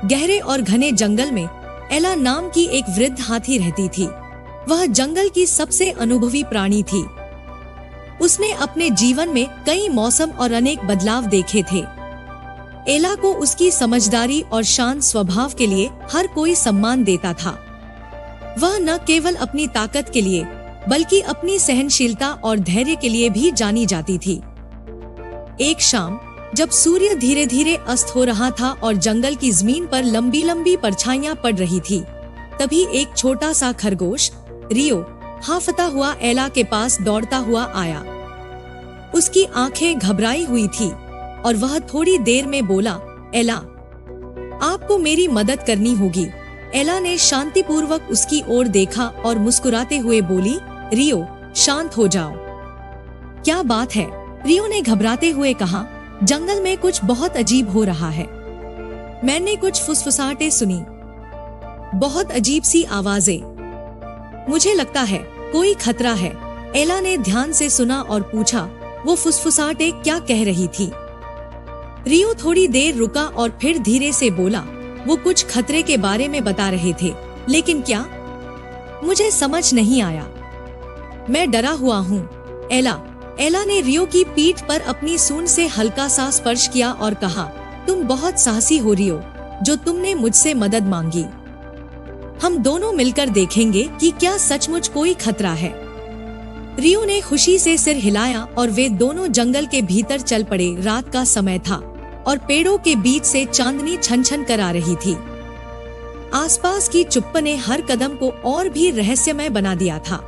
गहरे और घने जंगल में एला नाम की एक वृद्ध हाथी रहती थी। वह जंगल की सबसे अनुभवी प्राणी थी। उसने अपने जीवन में कई मौसम और अनेक बदलाव देखे थे। एला को उसकी समझदारी और शांत स्वभाव के लिए हर कोई सम्मान देता था। वह न केवल अपनी ताकत के लिए बल्कि अपनी सहनशीलता और धैर्य के लिए भी जानी जाती थी। एक शाम जब सूर्य धीरे धीरे अस्त हो रहा था और जंगल की जमीन पर लंबी लंबी परछाइयां पड़ रही थी, तभी एक छोटा सा खरगोश रियो हांफता हुआ एला के पास दौड़ता हुआ आया। उसकी आंखें घबराई हुई थी और वह थोड़ी देर में बोला, एला, आपको मेरी मदद करनी होगी। एला ने शांतिपूर्वक उसकी ओर देखा और मुस्कुराते हुए बोली, रियो, शांत हो जाओ। क्या बात है? रियो ने घबराते हुए कहा, जंगल में कुछ बहुत अजीब हो रहा है। मैंने कुछ फुसफुसाहटें सुनी, बहुत अजीब सी आवाजें। मुझे लगता है कोई खतरा है। एला ने ध्यान से सुना और पूछा, वो फुसफुसाहटें क्या कह रही थी? रियो थोड़ी देर रुका और फिर धीरे से बोला, वो कुछ खतरे के बारे में बता रहे थे, लेकिन क्या? मुझे समझ नहीं आया। मैं डरा हुआ हूँ। एला ने रियो की पीठ पर अपनी सूंड से हल्का सा स्पर्श किया और कहा, तुम बहुत साहसी हो रियो, जो तुमने मुझसे मदद मांगी। हम दोनों मिलकर देखेंगे कि क्या सचमुच कोई खतरा है। रियो ने खुशी से सिर हिलाया और वे दोनों जंगल के भीतर चल पड़े। रात का समय था और पेड़ों के बीच से चांदनी छन-छन कर आ रही थी। आसपास की चुप्पी ने हर कदम को और भी रहस्यमय बना दिया था।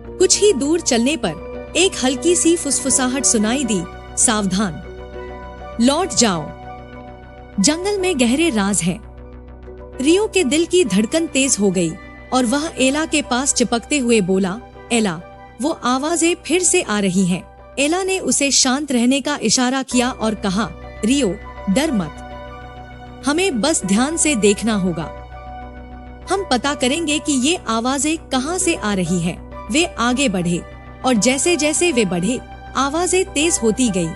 कुछ ही दूर चलने पर एक हल्की सी फुसफुसाहट सुनाई दी, सावधान, लौट जाओ, जंगल में गहरे राज है। रियो के दिल की धड़कन तेज हो गई और वह एला के पास चिपकते हुए बोला, एला, वो आवाजें फिर से आ रही हैं। एला ने उसे शांत रहने का इशारा किया और कहा, रियो, डर मत, हमें बस ध्यान से देखना होगा। हम पता करेंगे कि ये आवाजें कहाँ से आ रही है। वे आगे बढ़े और जैसे जैसे वे बढ़े, आवाजें तेज होती गईं।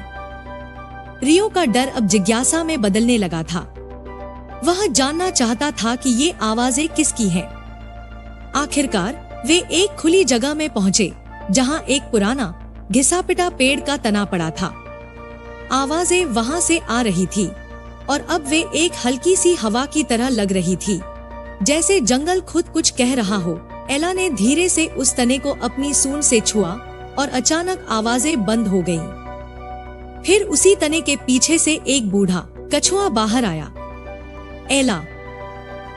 रियो का डर अब जिज्ञासा में बदलने लगा था। वह जानना चाहता था कि ये आवाजें किसकी हैं। आखिरकार वे एक खुली जगह में पहुंचे, जहां एक पुराना घिसा-पिटा पेड़ का तना पड़ा था। आवाजें वहां से आ रही थी और अब वे एक हल्की सी हवा की तरह लग रही थी, जैसे जंगल खुद कुछ कह रहा हो। एला ने धीरे से उस तने को अपनी सूंड से छुआ और अचानक आवाजें बंद हो गईं। फिर उसी तने के पीछे से एक बूढ़ा कछुआ बाहर आया। एला,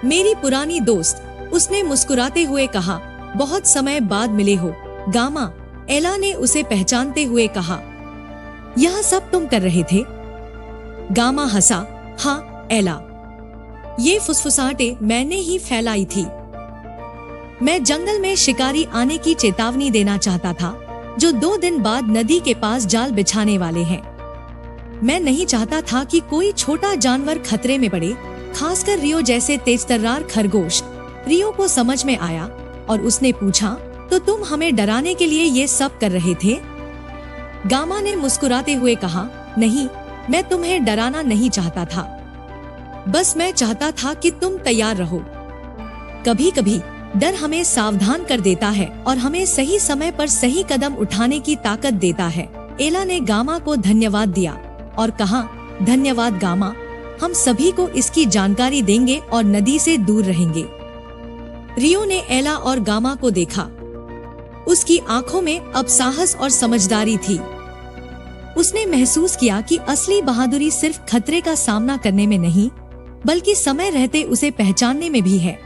मेरी पुरानी दोस्त, उसने मुस्कुराते हुए कहा, बहुत समय बाद मिले हो, गामा। एला ने उसे पहचानते हुए कहा, यह सब तुम कर रहे थे? गामा हंसा, हाँ एला, ये फुसफुसाहटें मैंने ही फैलाई थी। मैं जंगल में शिकारी आने की चेतावनी देना चाहता था, जो 2 दिन बाद नदी के पास जाल बिछाने वाले हैं। मैं नहीं चाहता था कि कोई छोटा जानवर खतरे में पड़े, खासकर रियो जैसे तेजतर्रार खरगोश। रियो को समझ में आया और उसने पूछा, तो तुम हमें डराने के लिए ये सब कर रहे थे? गामा ने मुस्कुराते हुए कहा, नहीं, मैं तुम्हें डराना नहीं चाहता था। बस मैं चाहता था कि तुम तैयार रहो। कभी कभी डर हमें सावधान कर देता है और हमें सही समय पर सही कदम उठाने की ताकत देता है। एला ने गामा को धन्यवाद दिया और कहा, धन्यवाद गामा, हम सभी को इसकी जानकारी देंगे और नदी से दूर रहेंगे। रियो ने एला और गामा को देखा। उसकी आंखों में अब साहस और समझदारी थी। उसने महसूस किया कि असली बहादुरी सिर्फ खतरे का सामना करने में नहीं, बल्कि समय रहते उसे पहचानने में भी है।